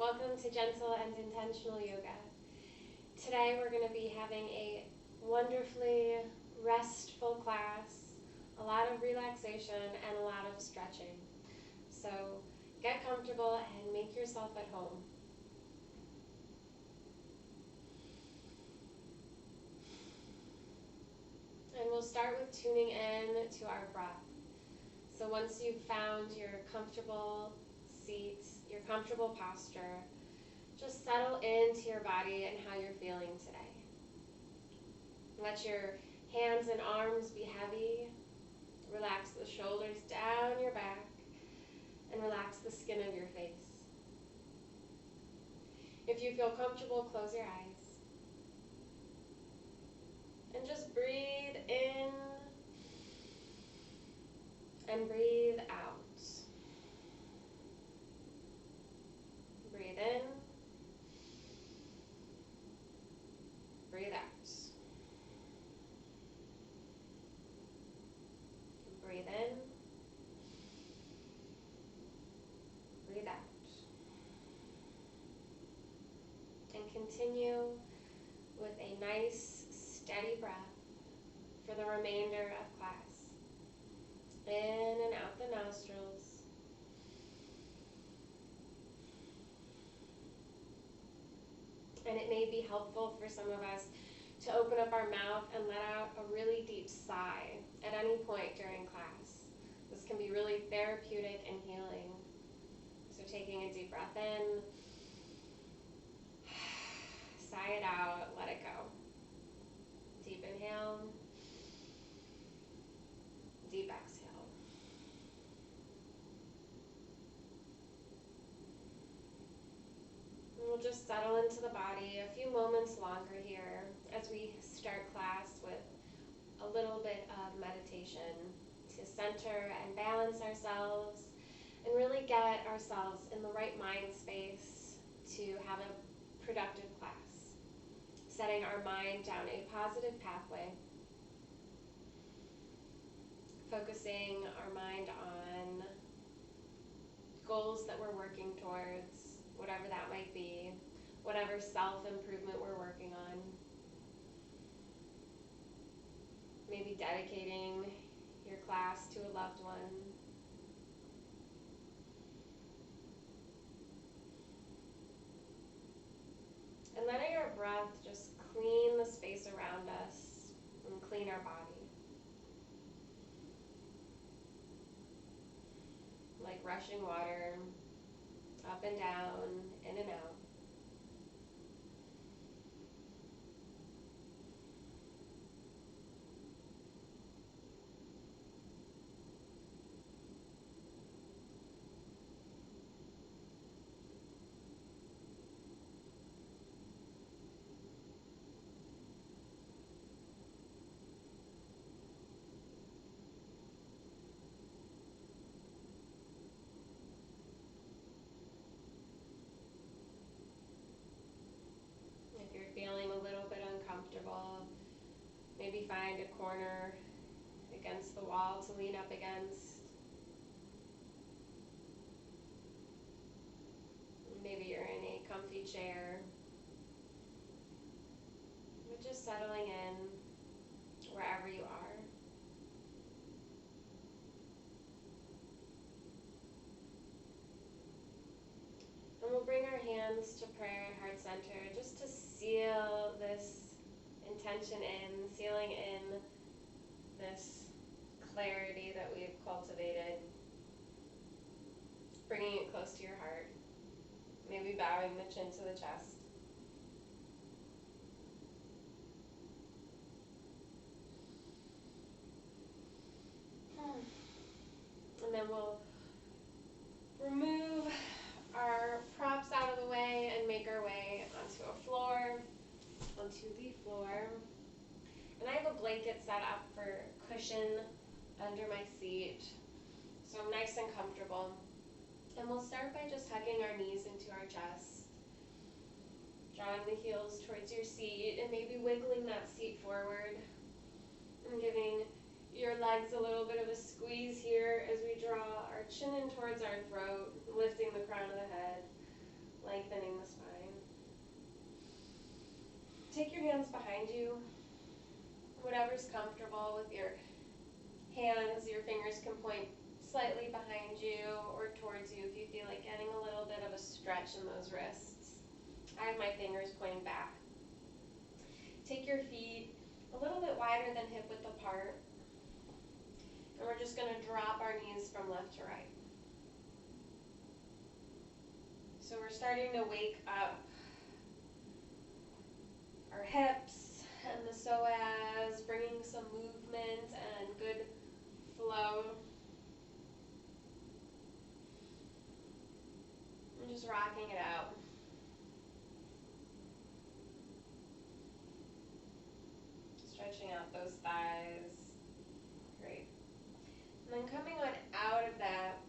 Welcome to Gentle and Intentional Yoga. Today we're going to be having a wonderfully restful class, a lot of relaxation and a lot of stretching. So get comfortable and make yourself at home. And we'll start with tuning in to our breath. So once you've found your comfortable seat, your comfortable posture, just settle into your body and how you're feeling today. Let your hands and arms be heavy. Relax the shoulders down your back and relax the skin of your face. If you feel comfortable, close your eyes. And just breathe in and breathe out. Breathe in. Breathe out. Breathe in. Breathe out. And continue with a nice, steady breath for the remainder of class. In and out the nostrils. And it may be helpful for some of us to open up our mouth and let out a really deep sigh at any point during class. This can be really therapeutic and healing. So taking a deep breath in, sigh it out, let it go. Deep inhale, deep exhale. And we'll just settle into the body a few moments longer here as we start class with a little bit of meditation to center and balance ourselves and really get ourselves in the right mind space to have a productive class. Setting our mind down a positive pathway. Focusing our mind on goals that we're working towards, whatever that might be, whatever self-improvement we're working on. Maybe dedicating your class to a loved one. And letting our breath just clean the space around us and clean our body. Like rushing water, up and down, in and out. If you're feeling a little bit uncomfortable, maybe find a corner against the wall to lean up against. Maybe you're in a comfy chair. But just settling in wherever you are. And we'll bring our hands to prayer and heart center just to seal this intention in, sealing in this clarity that we've cultivated. Bringing it close to your heart. Maybe bowing the chin to the chest. And then we'll remove our props out of the way and make our way onto the floor. And I have a blanket set up for cushion under my seat, so I'm nice and comfortable. And we'll start by just hugging our knees into our chest, drawing the heels towards your seat and maybe wiggling that seat forward and giving your legs a little bit of a squeeze here as we draw our chin in towards our throat, lifting the crown of the head, lengthening take your hands behind you, whatever's comfortable with your hands. Your fingers can point slightly behind you or towards you if you feel like getting a little bit of a stretch in those wrists. I have my fingers pointing back. Take your feet a little bit wider than hip width apart, and we're just going to drop our knees from left to right. So we're starting to wake up our hips and the psoas, bringing some movement and good flow. I'm just rocking it out. Stretching out those thighs. Great. And then coming on out of that,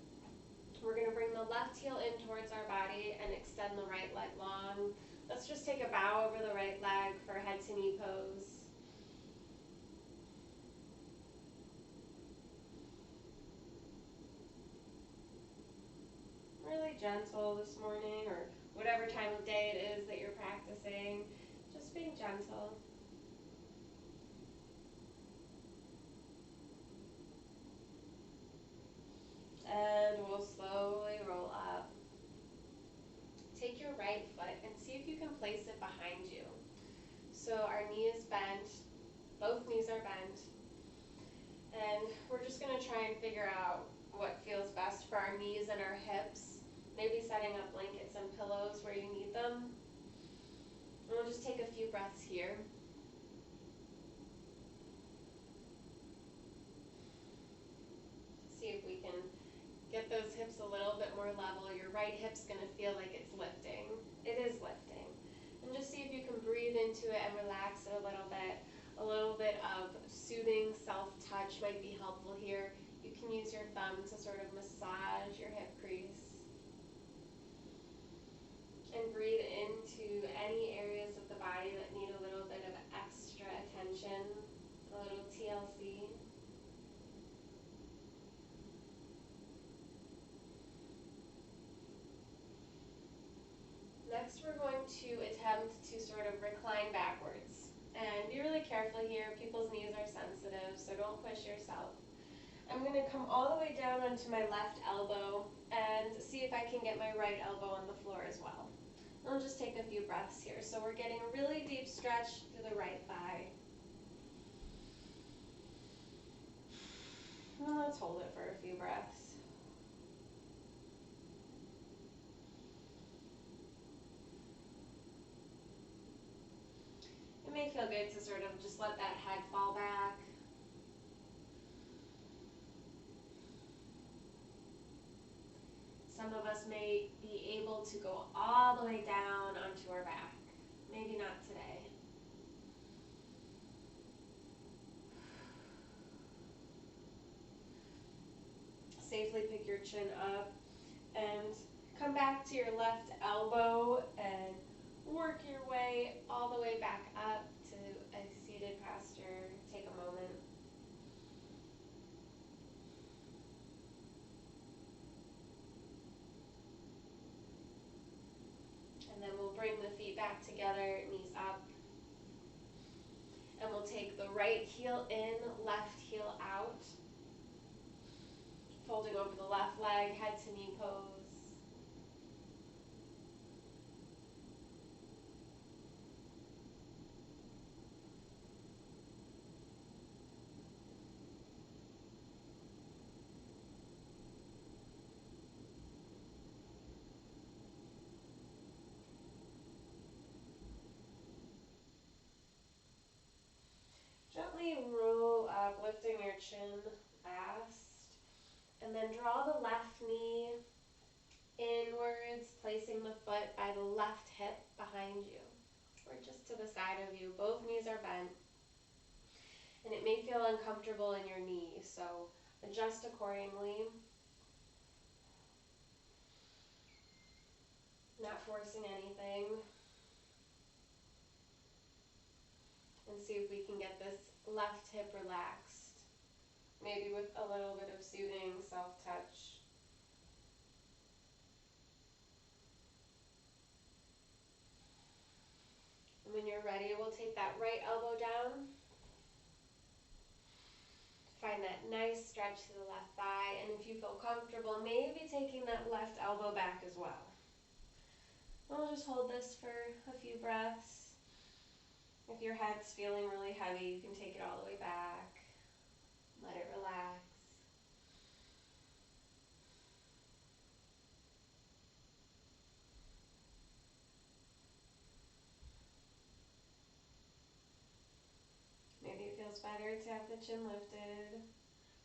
we're going to bring the left heel in towards our body and extend the right leg long. Let's just take a bow over the right leg for head to knee pose. Really gentle this morning, or whatever time of day it is that you're practicing, just being gentle. And we'll slowly roll up. Take your right foot and see if you can place it behind you. So our knee is bent, both knees are bent, and we're just going to try and figure out what feels best for our knees and our hips. Maybe setting up blankets and pillows where you need them. And we'll just take a few breaths here. See if we can get those hips a little bit more level. Your right hip's going to feel like it's lifting. It is lifting. And just see if you can breathe into it and relax it a little bit. A little bit of soothing self-touch might be helpful here. You can use your thumb to sort of massage your hip crease. And breathe into any areas of the body that need a little bit of extra attention, a little TLC. Next, we're going to attempt to sort of recline backwards. And be really careful here. People's knees are sensitive, so don't push yourself. I'm going to come all the way down onto my left elbow and see if I can get my right elbow on the floor as well. I'll just take a few breaths here. So we're getting a really deep stretch through the right thigh. And let's hold it for a few breaths. It may feel good to sort of just let that head fall back. Some of us may be able to go all the way down onto our back. Maybe not today. Safely pick your chin up and come back to your left elbow and work your way all the way back up to a seated posture. Take a moment. And then we'll bring the feet back together, knees up. And we'll take the right heel in, left heel out. Folding over the left leg, head to knee pose. Gently roll up, lifting your chin last, and then draw the left knee inwards, placing the foot by the left hip behind you, or just to the side of you. Both knees are bent, and it may feel uncomfortable in your knee, so adjust accordingly. Not forcing anything. And see if we can get this left hip relaxed, maybe with a little bit of soothing self-touch. And when you're ready, we'll take that right elbow down. Find that nice stretch to the left thigh, and if you feel comfortable, maybe taking that left elbow back as well. We'll just hold this for a few breaths. If your head's feeling really heavy, you can take it all the way back. Let it relax. Maybe it feels better to have the chin lifted.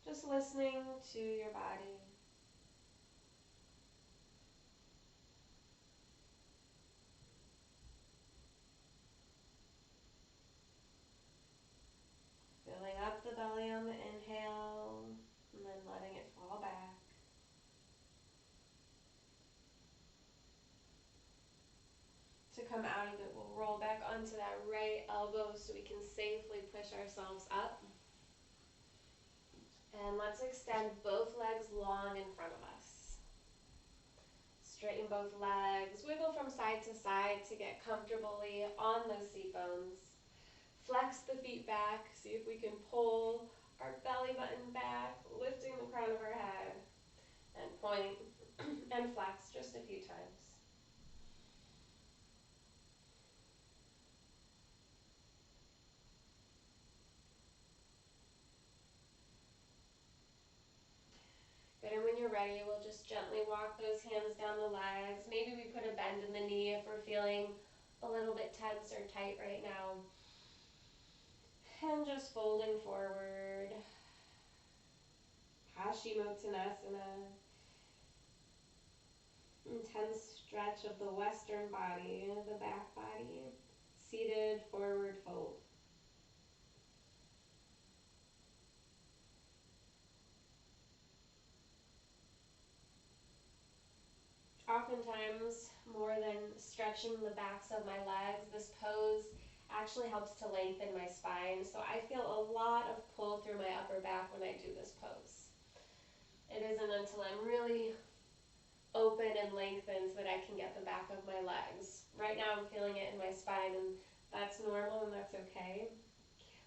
Just listening to your body. Filling up the belly on the inhale, and then letting it fall back. To come out of it, we'll roll back onto that right elbow so we can safely push ourselves up. And let's extend both legs long in front of us. Straighten both legs, wiggle from side to side to get comfortably on those seat bones. Flex the feet back, see if we can pull our belly button back, lifting the crown of our head, and point and flex just a few times. Good, and when you're ready, we'll just gently walk those hands down the legs. Maybe we put a bend in the knee if we're feeling a little bit tense or tight right now. And just folding forward. Paschimottanasana. Intense stretch of the western body, the back body. Seated forward fold. Oftentimes, more than stretching the backs of my legs, this pose actually helps to lengthen my spine. So I feel a lot of pull through my upper back when I do this pose. It isn't until I'm really open and lengthened that I can get the back of my legs. Right now I'm feeling it in my spine, and that's normal and that's okay.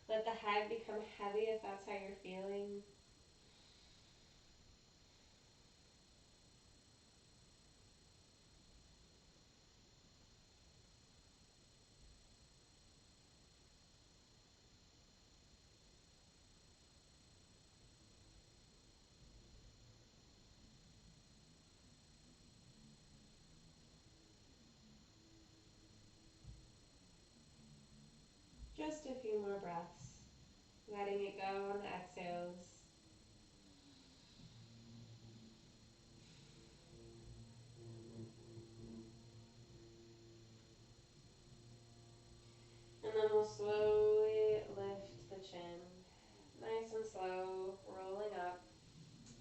Let the head become heavy if that's how you're feeling. Just a few more breaths, letting it go on the exhales. And then we'll slowly lift the chin, nice and slow, rolling up.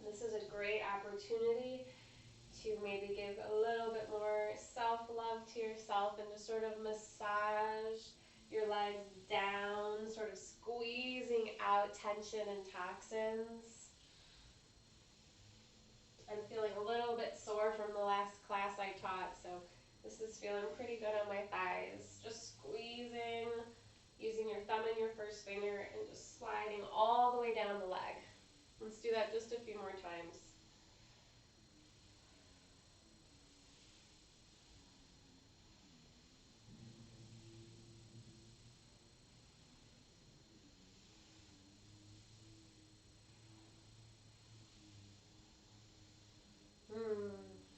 This is a great opportunity to maybe give a little bit more self-love to yourself and just sort of massage your legs down, sort of squeezing out tension and toxins. I'm feeling a little bit sore from the last class I taught, so this is feeling pretty good on my thighs. Just squeezing, using your thumb and your first finger and just sliding all the way down the leg. Let's do that just a few more times.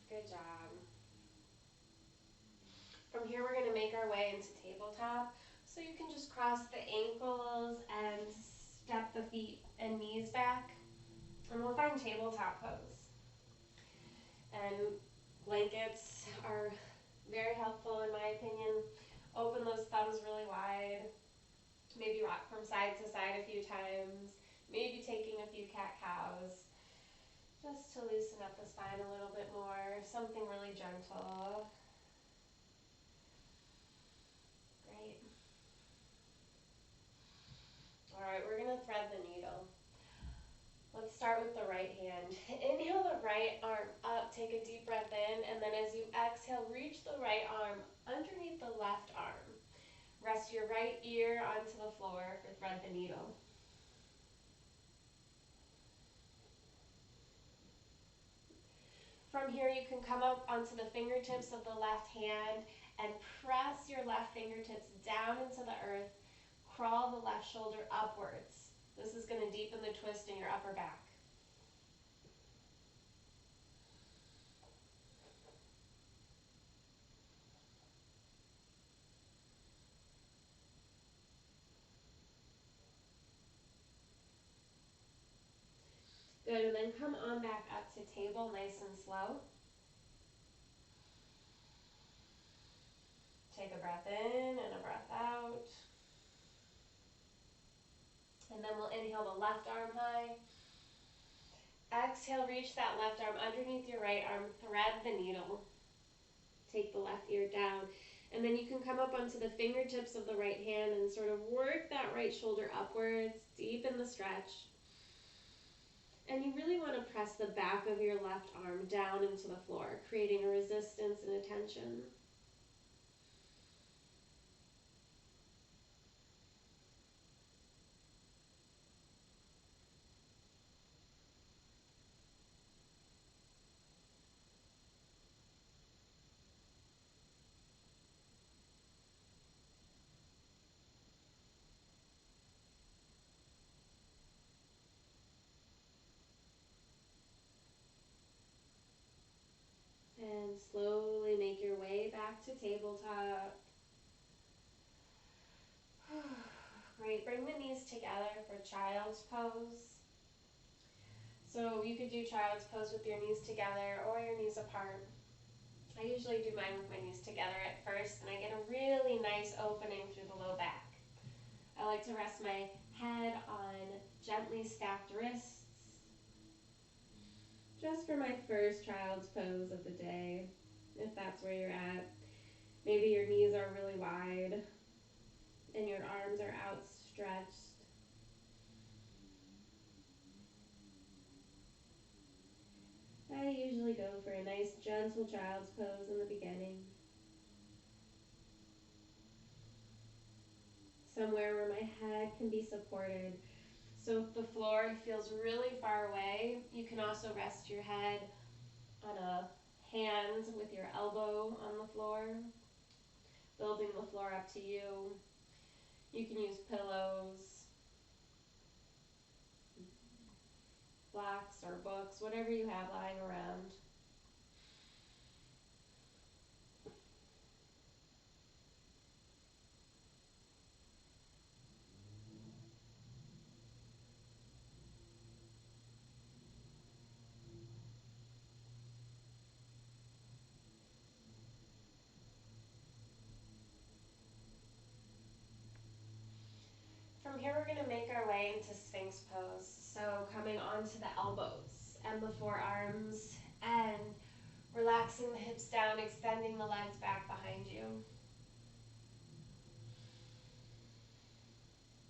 Good job. From here, we're going to make our way into tabletop. So you can just cross the ankles and step the feet and knees back. And we'll find tabletop pose. And blankets are very helpful in my opinion. Open those thumbs really wide. Maybe rock from side to side a few times. Maybe taking a few cat-cows. Just to loosen up the spine a little bit more. Something really gentle. Great. Alright, we're going to thread the needle. Let's start with the right hand. Inhale the right arm up, take a deep breath in, and then as you exhale, reach the right arm underneath the left arm. Rest your right ear onto the floor for thread the needle. From here, you can come up onto the fingertips of the left hand and press your left fingertips down into the earth. Crawl the left shoulder upwards. This is going to deepen the twist in your upper back. Good, and then come on back up to table, nice and slow. Take a breath in and a breath out. And then we'll inhale the left arm high. Exhale, reach that left arm underneath your right arm, thread the needle. Take the left ear down. And then you can come up onto the fingertips of the right hand and sort of work that right shoulder upwards, deepen the stretch. And you really want to press the back of your left arm down into the floor, creating a resistance and a tension. And slowly make your way back to tabletop. Great, bring the knees together for child's pose. So you could do child's pose with your knees together or your knees apart. I usually do mine with my knees together at first, and I get a really nice opening through the low back. I like to rest my head on gently stacked wrists, just for my first child's pose of the day, if that's where you're at. Maybe your knees are really wide and your arms are outstretched. I usually go for a nice gentle child's pose in the beginning. Somewhere where my head can be supported. So if the floor feels really far away, you can also rest your head on a hand with your elbow on the floor, building the floor up to you. You can use pillows, blocks or books, whatever you have lying around. From here, we're going to make our way into Sphinx Pose. So coming onto the elbows and the forearms and relaxing the hips down, extending the legs back behind you.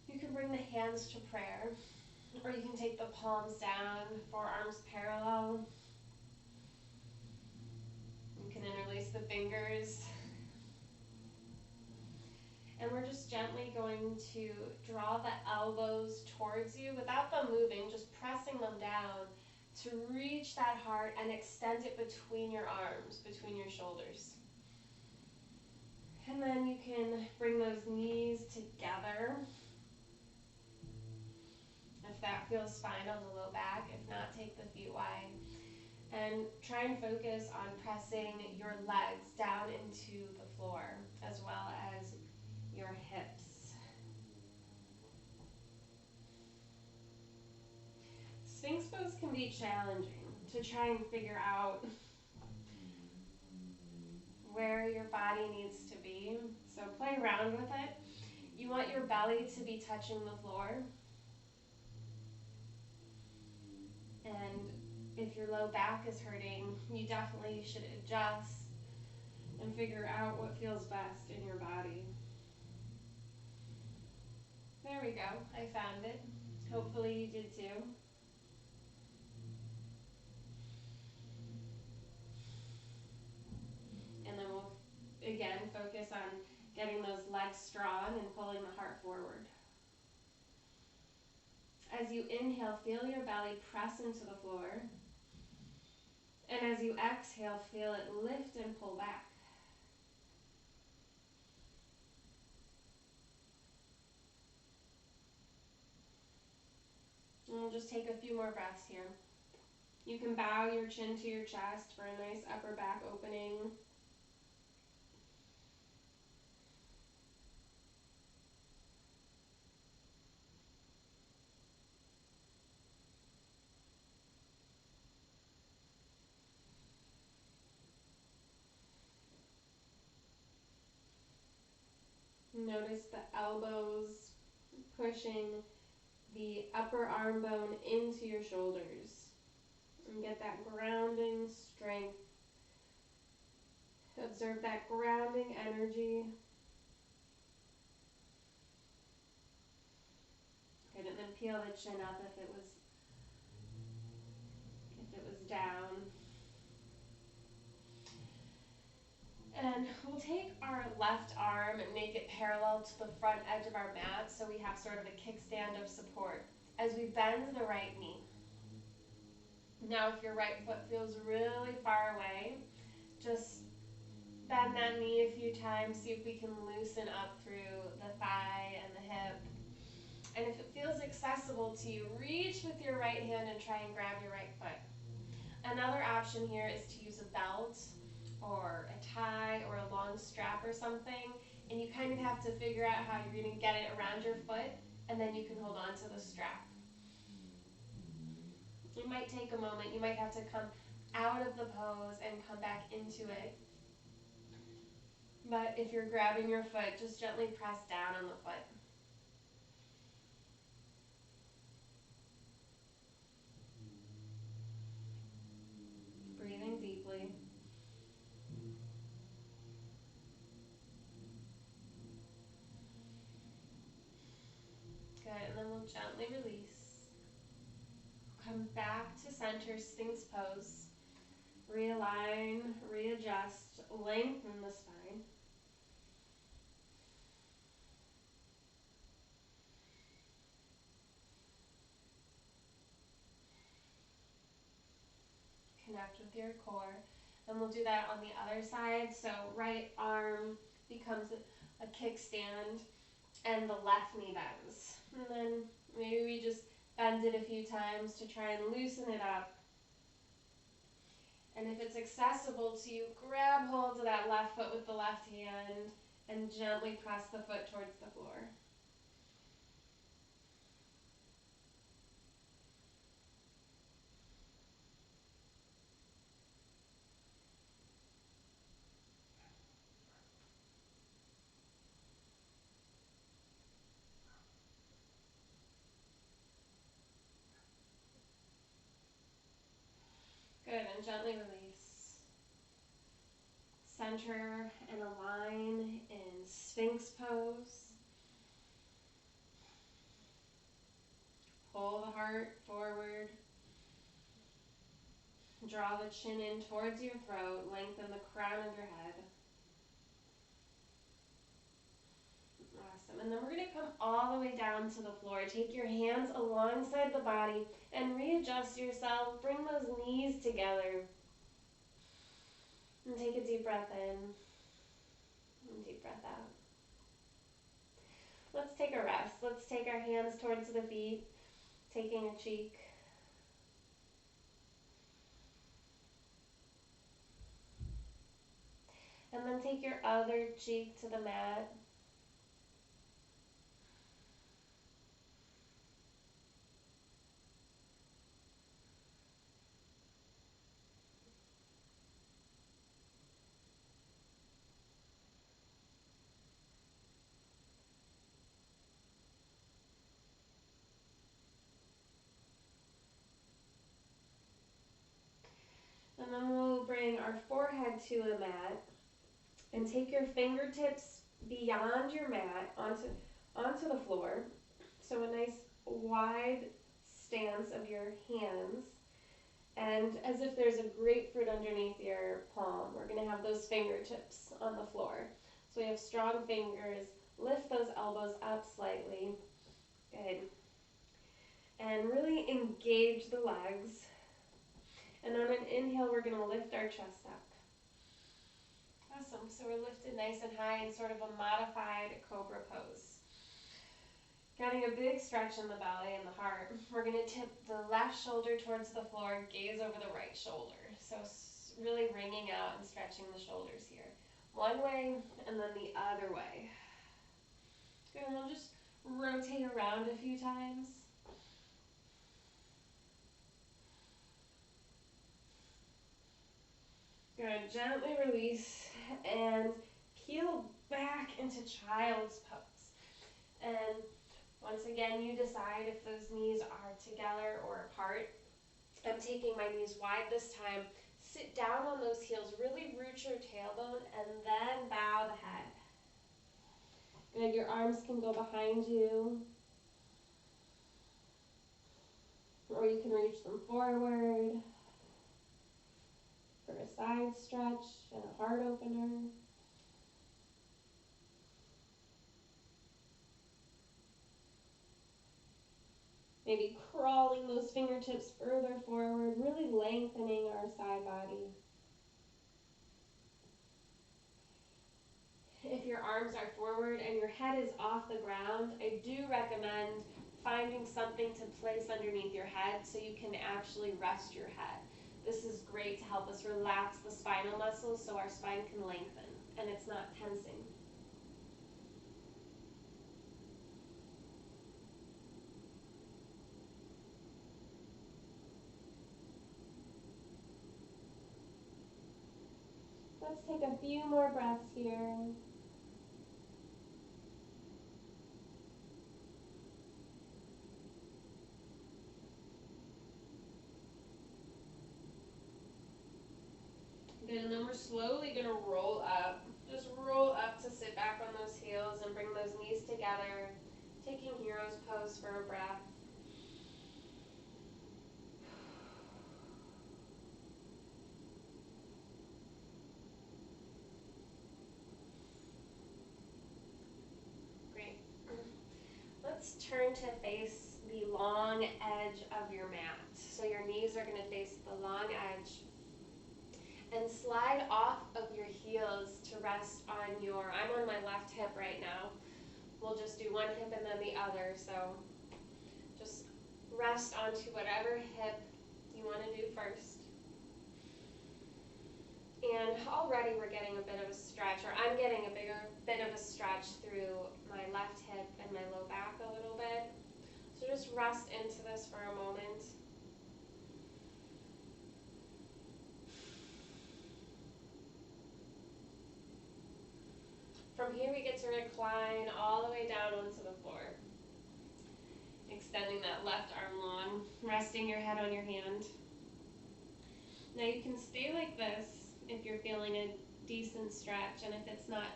You can bring the hands to prayer, or you can take the palms down, forearms parallel. You can interlace the fingers. And we're just gently going to draw the elbows towards you without them moving, just pressing them down to reach that heart and extend it between your arms, between your shoulders. And then you can bring those knees together. If that feels fine on the low back, if not, take the feet wide. And try and focus on pressing your legs down into the floor, as well as your hips. Sphinx pose can be challenging to try and figure out where your body needs to be. So play around with it. You want your belly to be touching the floor. And if your low back is hurting, you definitely should adjust and figure out what feels best in your body. There we go, I found it. Hopefully you did too. And then we'll again focus on Getting those legs strong and pulling the heart forward. As you inhale, feel your belly press into the floor. And as you exhale, feel it lift and pull back. And we'll just take a few more breaths here. You can bow your chin to your chest for a nice upper back opening. Notice the elbows pushing the upper arm bone into your shoulders. And get that grounding strength. Observe that grounding energy. Good, and then peel the chin up if it was down. And we'll take our left arm and make it parallel to the front edge of our mat so we have sort of a kickstand of support as we bend the right knee. Now if your right foot feels really far away, just bend that knee a few times, see if we can loosen up through the thigh and the hip. And if it feels accessible to you, reach with your right hand and try and grab your right foot. Another option here is to use a belt or a tie or a long strap or something, and you kind of have to figure out how you're going to get it around your foot, and then you can hold on to the strap. It might take a moment. You might have to come out of the pose and come back into it. But if you're grabbing your foot, just gently press down on the foot. Breathing deeply. Good, and then we'll gently release. Come back to center, Sphinx Pose. Realign, readjust, lengthen the spine. Connect with your core. And we'll do that on the other side. So right arm becomes a kickstand and the left knee bends. And then maybe we just bend it a few times to try and loosen it up. And if it's accessible to you, grab hold of that left foot with the left hand and gently press the foot towards the floor. Good, and gently release. Center and align in Sphinx Pose. Pull the heart forward. Draw the chin in towards your throat. Lengthen the crown of your head. Awesome. And then we're going to come all the way down to the floor. Take your hands alongside the body and readjust yourself. Bring those knees together. And take a deep breath in and deep breath out. Let's take a rest. Let's take our hands towards the feet, taking a cheek. And then take your other cheek to the mat. And then we'll bring our forehead to the mat and take your fingertips beyond your mat onto the floor. So a nice wide stance of your hands. And as if there's a grapefruit underneath your palm, we're going to have those fingertips on the floor. So we have strong fingers. Lift those elbows up slightly. Good. And really engage the legs. And on an inhale, we're going to lift our chest up. Awesome. So we're lifted nice and high in sort of a modified cobra pose. Getting a big stretch in the belly and the heart. We're going to tip the left shoulder towards the floor, gaze over the right shoulder. So really wringing out and stretching the shoulders here. One way and then the other way. Good, and we'll just rotate around a few times. Good, gently release and peel back into child's pose. And once again, you decide if those knees are together or apart. I'm taking my knees wide this time. Sit down on those heels, really root your tailbone, and then bow the head. Good, your arms can go behind you, or you can reach them forward for a side stretch and a heart opener. Maybe crawling those fingertips further forward, really lengthening our side body. If your arms are forward and your head is off the ground, I do recommend finding something to place underneath your head so you can actually rest your head. This is great to help us relax the spinal muscles so our spine can lengthen and it's not tensing. Let's take a few more breaths here. Good, and then we're slowly going to roll up. Just roll up to sit back on those heels and bring those knees together. Taking hero's pose for a breath. Great. Let's turn to face the long edge of your mat. So your knees are going to face the long edge. And slide off of your heels to rest on your, I'm on my left hip right now. We'll just do one hip and then the other. So just rest onto whatever hip you want to do first. And already we're getting a bit of a stretch, or I'm getting a bit of a stretch through my left hip and my low back a little bit. So just rest into this for a moment. From here we get to recline all the way down onto the floor. Extending that left arm long, resting your head on your hand. Now you can stay like this if you're feeling a decent stretch, and if it's not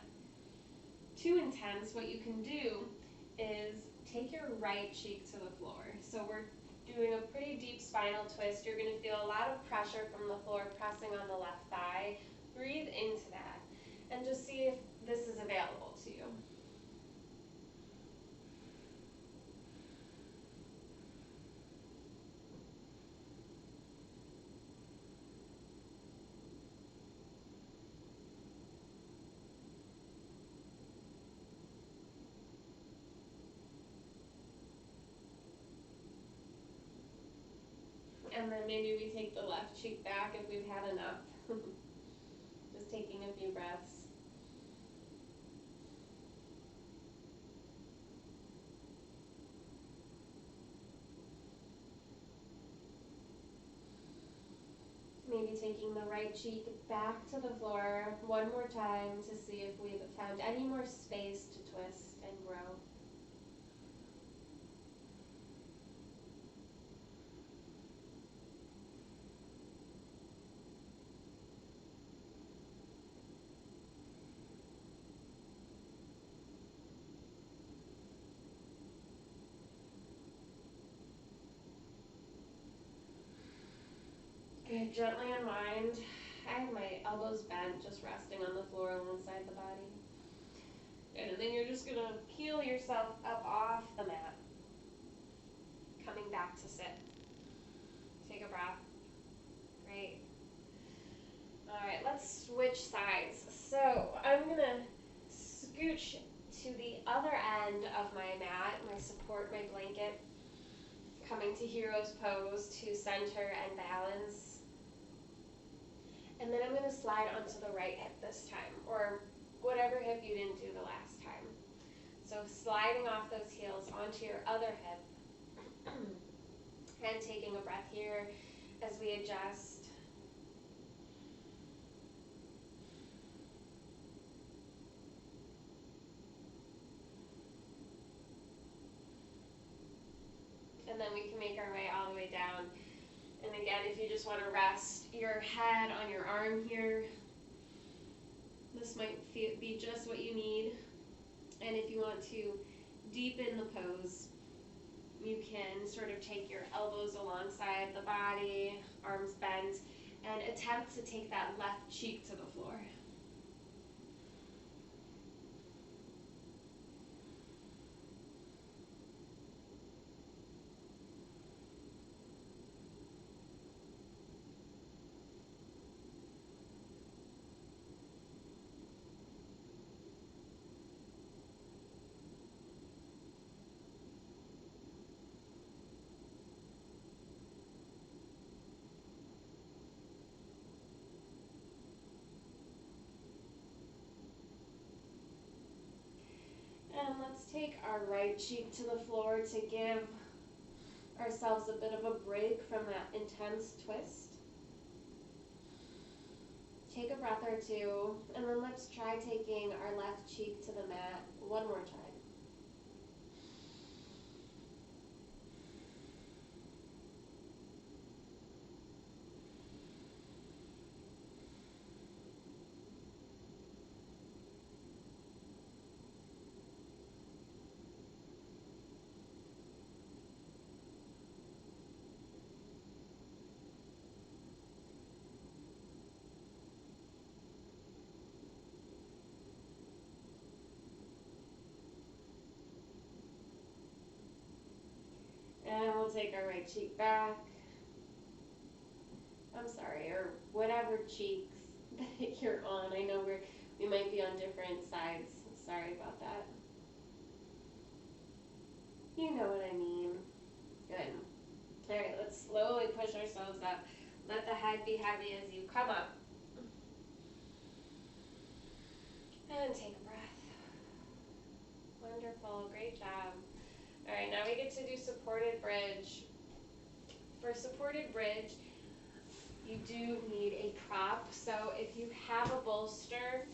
too intense, what you can do is take your right cheek to the floor. So we're doing a pretty deep spinal twist. You're going to feel a lot of pressure from the floor pressing on the left thigh. Breathe into that and just see if this is available to you. And then maybe we take the left cheek back if we've had enough. Just taking a few breaths. Maybe taking the right cheek back to the floor one more time to see if we've found any more space to twist and grow. Good, gently unwind. I have my elbows bent, just resting on the floor alongside the body. Good, and then you're just gonna peel yourself up off the mat. Coming back to sit. Take a breath. Great. All right, let's switch sides. So I'm gonna scooch to the other end of my mat, my support, my blanket, coming to Hero's Pose to center and balance. And then I'm gonna slide onto the right hip this time, or whatever hip you didn't do the last time. So sliding off those heels onto your other hip and taking a breath here as we adjust. And then we can make our way all the way down. And again, if you just want to rest your head on your arm here, this might be just what you need. And if you want to deepen the pose, you can sort of take your elbows alongside the body, arms bent, and attempt to take that left cheek to the floor. And let's take our right cheek to the floor to give ourselves a bit of a break from that intense twist. Take a breath or two, and then let's try taking our left cheek to the mat one more time. And we'll take our right cheek back. I'm sorry, or whatever cheeks that you're on. I know we might be on different sides. Sorry about that. You know what I mean. Good. All right, let's slowly push ourselves up. Let the head be heavy as you come up. And take a breath. Wonderful, great job. All right, now we get to do supported bridge. For supported bridge, you do need a prop. So if you have a bolster,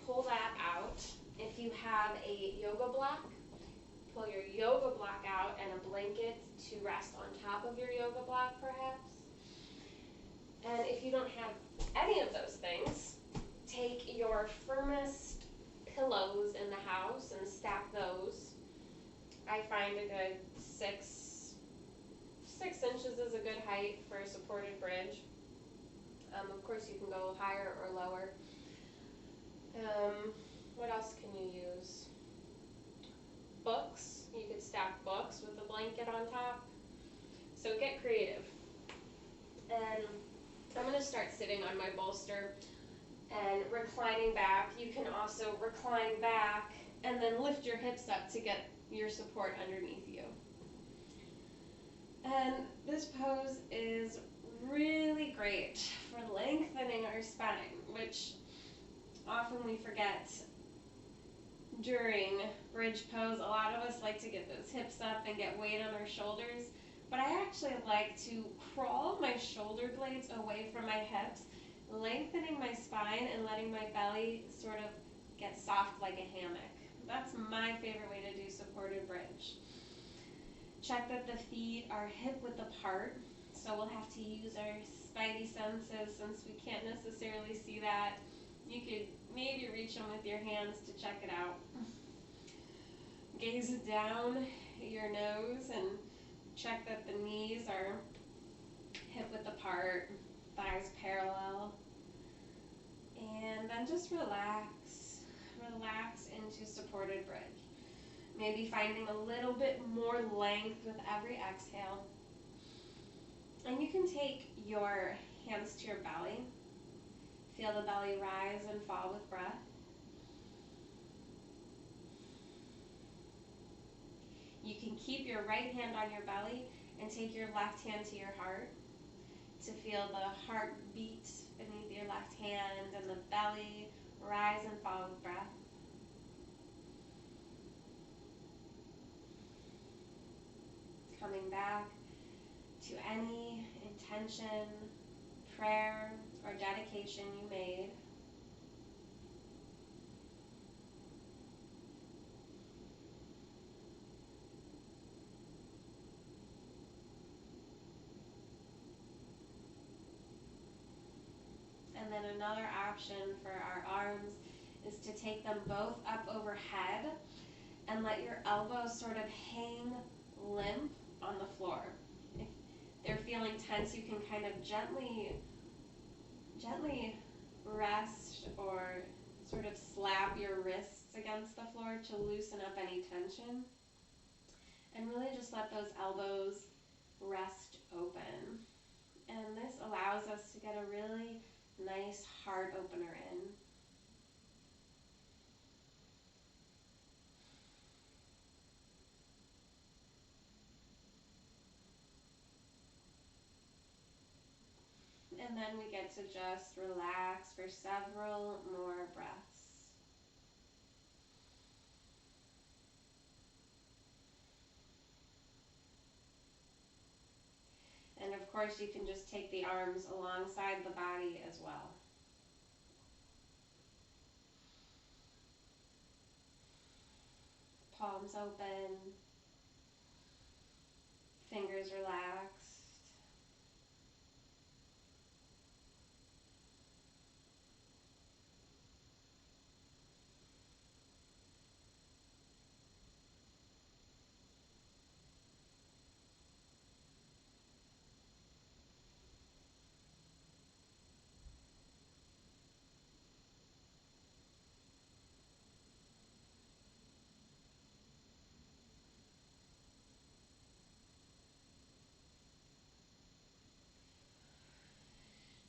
pull that out. If you have a yoga block, pull your yoga block out and a blanket to rest on top of your yoga block perhaps. And if you don't have any of those things, take your firmest pillows in the house and stack those. I find a good 6 inches is a good height for a supported bridge. Of course you can go higher or lower. What else can you use? Books. You could stack books with a blanket on top. So get creative. And I'm going to start sitting on my bolster and reclining back. You can also recline back and then lift your hips up to get your support underneath you. And this pose is really great for lengthening our spine, which often we forget during bridge pose. A lot of us like to get those hips up and get weight on our shoulders, but I actually like to crawl my shoulder blades away from my hips, lengthening my spine and letting my belly sort of get soft like a hammock. That's my favorite way to do supported bridge. Check that the feet are hip-width apart, so we'll have to use our spidey senses since we can't necessarily see that. You could maybe reach them with your hands to check it out. Gaze down your nose and check that the knees are hip-width apart, thighs parallel. And then just relax relax into supported bridge. Maybe finding a little bit more length with every exhale. And you can take your hands to your belly. Feel the belly rise and fall with breath. You can keep your right hand on your belly and take your left hand to your heart to feel the heart beat beneath your left hand and the belly rise and fall with breath. Coming back to any intention, prayer, or dedication you made. And then another option for our arms is to take them both up overhead and let your elbows sort of hang limp on the floor. If they're feeling tense, you can kind of gently rest or sort of slap your wrists against the floor to loosen up any tension. And really just let those elbows rest open. And this allows us to get a really nice heart opener in. And then we get to just relax for several more breaths. And of course, you can just take the arms alongside the body as well. Palms open, fingers relaxed.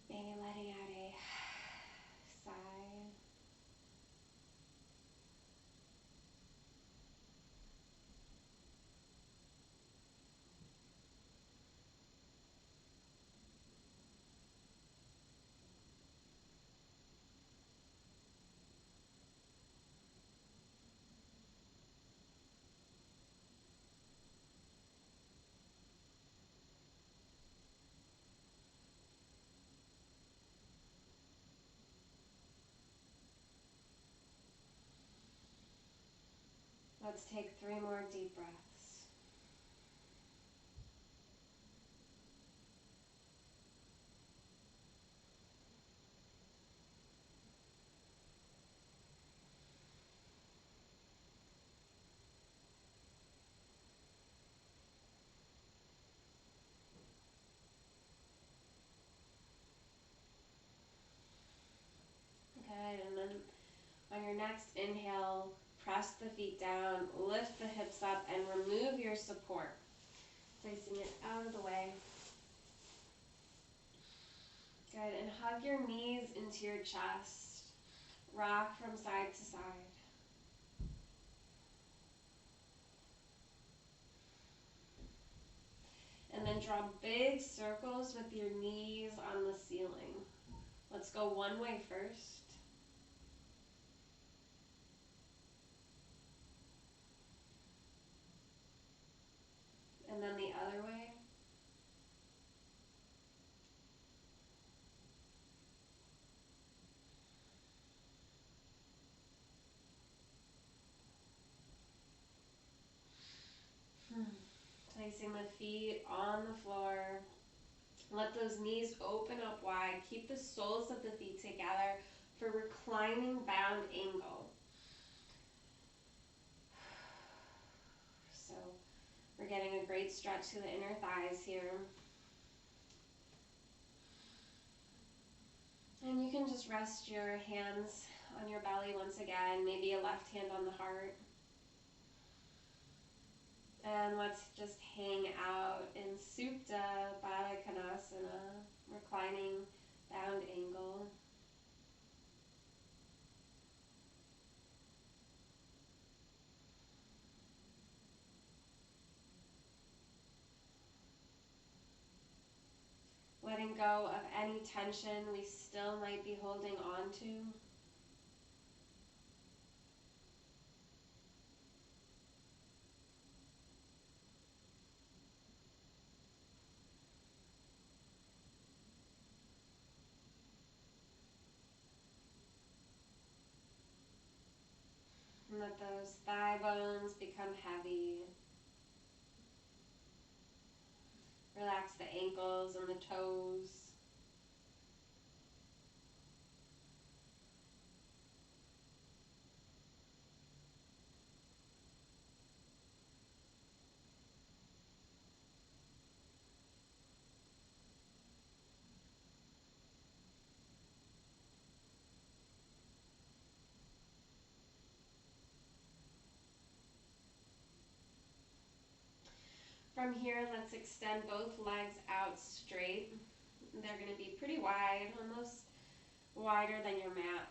Maybe letting out a sigh. Let's take 3 more deep breaths. Good, and then on your next inhale, press the feet down, lift the hips up, and remove your support, placing it out of the way. Good, and hug your knees into your chest. Rock from side to side. And then draw big circles with your knees on the ceiling. Let's go one way first. And then the other way. Placing the feet on the floor. Let those knees open up wide. Keep the soles of the feet together for reclining bound angle. So we're getting a great stretch to the inner thighs here. And you can just rest your hands on your belly once again, maybe a left hand on the heart. And let's just hang out in Supta Baddha Konasana, reclining bound angle. Letting go of any tension we still might be holding on to. And let those thigh bones become heavy. Relax the ankles and the toes. From here, let's extend both legs out straight. They're going to be pretty wide, almost wider than your mat.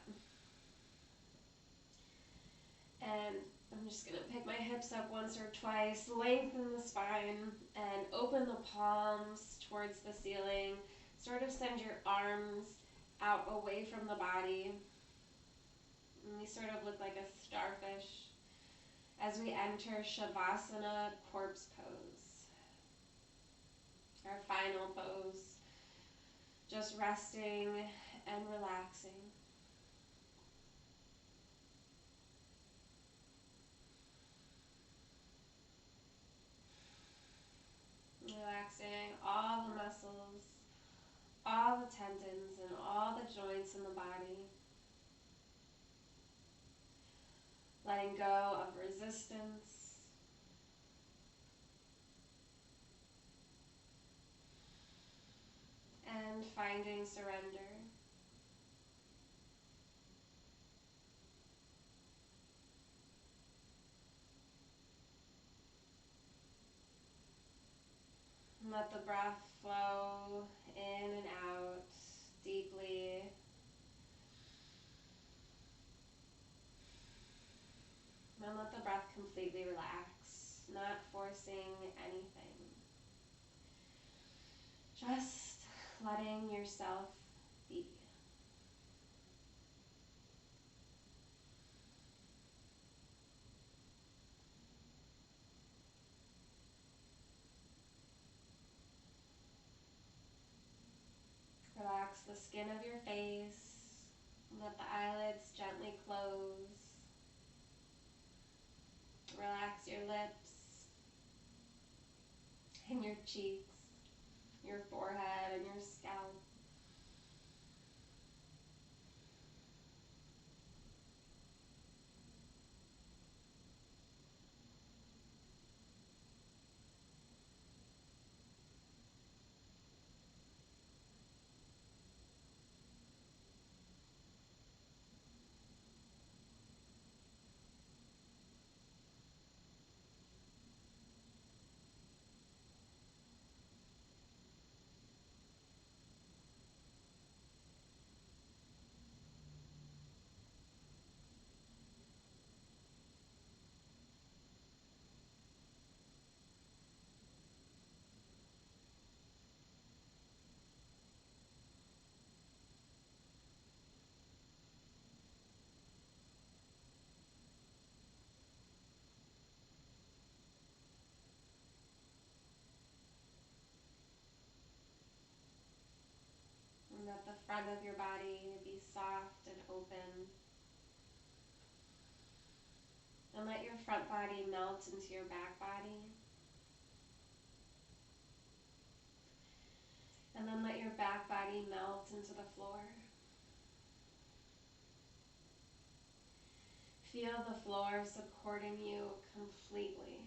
And I'm just going to pick my hips up once or twice, lengthen the spine, and open the palms towards the ceiling. Sort of send your arms out away from the body. And we sort of look like a starfish as we enter Shavasana, corpse pose. Our final pose. Just resting and relaxing. Relaxing all the muscles, all the tendons, and all the joints in the body. Letting go of resistance. And finding surrender. And let the breath flow in and out deeply. And let the breath completely relax, not forcing anything. Just letting yourself be. Relax the skin of your face. Let the eyelids gently close. Relax your lips and your cheeks, your forehead and your scalp. And let the front of your body be soft and open. And let your front body melt into your back body. And then let your back body melt into the floor. Feel the floor supporting you completely.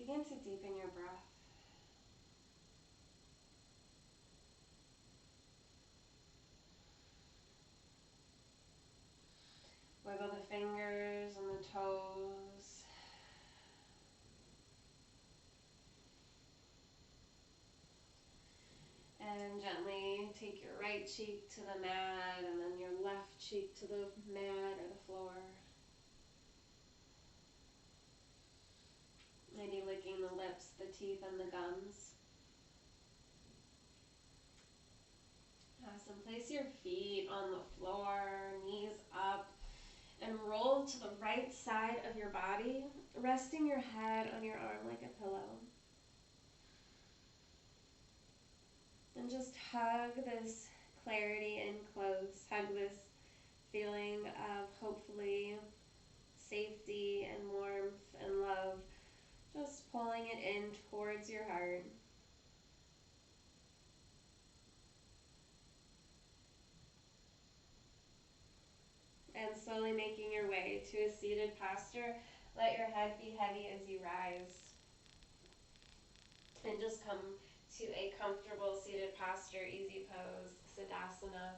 begin to deepen your breath. Wiggle the fingers and the toes. And gently take your right cheek to the mat and then your left cheek to the mat or the floor. Maybe licking the lips, the teeth, and the gums. Awesome. Place your feet on the floor, knees up, and roll to the right side of your body, resting your head on your arm like a pillow. And just hug this clarity in close. Hug this feeling of hopefully safety and warmth and love. Just pulling it in towards your heart. And slowly making your way to a seated posture. Let your head be heavy as you rise. And just come to a comfortable seated posture, easy pose, Tadasana.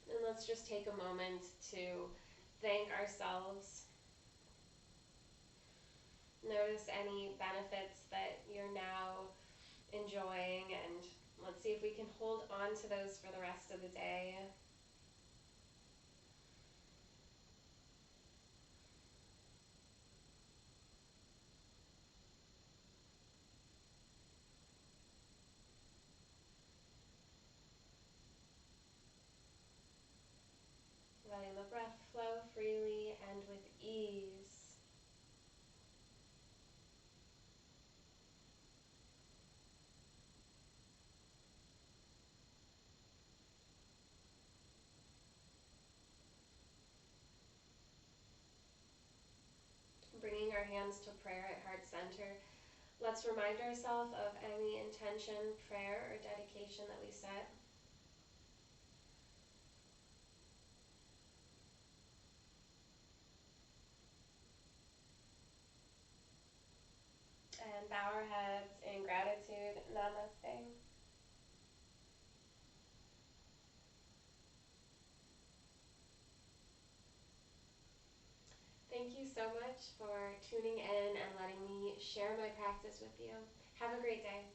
And let's just take a moment to thank ourselves. Notice any benefits that you're now enjoying, and let's see if we can hold on to those for the rest of the day. Letting the breath flow freely and with ease. Bringing our hands to prayer at heart center. Let's remind ourselves of any intention, prayer, or dedication that we set. And bow our heads in gratitude. Namaste. Thank you so much for tuning in and letting me share my practice with you. Have a great day.